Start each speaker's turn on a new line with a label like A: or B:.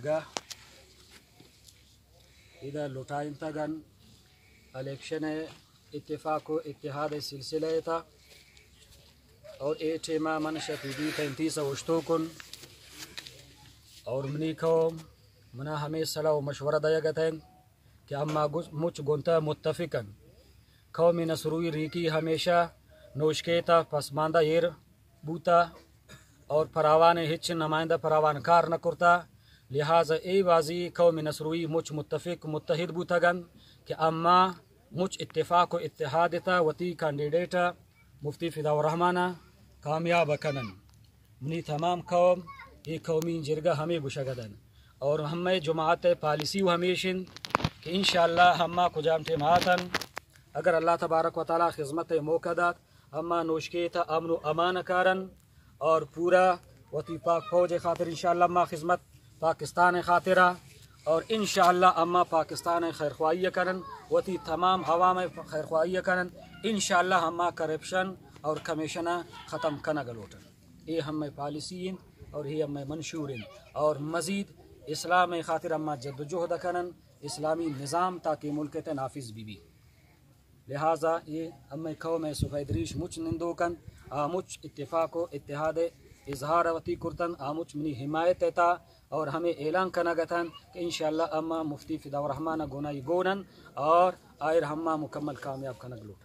A: جرگا إذا لوتاين تغن الیکشن اتفاق و اتحاد سلسلہ تھا اور اے ٹیما من شفیدی 35 اوشتو کن اور منی قوم منا ہمیں صلاح و مشورہ دیا گتا ہے کہ اما مچ گنتا متفقن قوم نصروی ریکی ہمیشہ نوشکیتا پسماندہ ایر بوتا اور پراوان ہچ نمائندہ پراوان کار نہ کرتا لہذا ای واضی قوم نصروی مچ متفق متحد بوتا گن کہ اما مچ اتفاق و اتحاد تا وتی کینڈیڈیٹا مفتی فدا الرحمانہ کامیاب کنن منی تمام قوم یہ قومی جرگہ ہمیں گشگدن اور ہمیں جماعت پالیسی و ہمیشن کہ انشاءاللہ ہما کجام ٹیماتن اگر اللہ تبارک و تعالی خدمت موقع دات ہما نوشکیتا امن و امان کارن اور پورا وتی پاک فوج خاطر انشاءاللہ ہما خدمت پاکستان خاطرہ اور انشاءاللہ اما پاکستان خیرخواہی کرن وتی تمام عوام خیرخواہی کرن انشاءاللہ ہما کرپشن اور کمیشنہ ختم کنا گلوٹن یہ ہمیں پالیسین اور یہ ہمیں منشورین اور مزید اسلام خاطر اما جد و جہد کرن اسلامی نظام تاکہ ملک تے نافذ بھی لہذا یہ ہمیں قوم سفیدریش مچ نندوکن آمچ اتفاق و اتحاد اظہار وتی کرتن آمچ منی حمایت تا اور ہمیں اعلان کنا گتن کہ انشاءاللہ اما مفتی فدا الرحمانہ گونائی گونن اور آئر ہما مکمل کامیاب کنگ لوٹ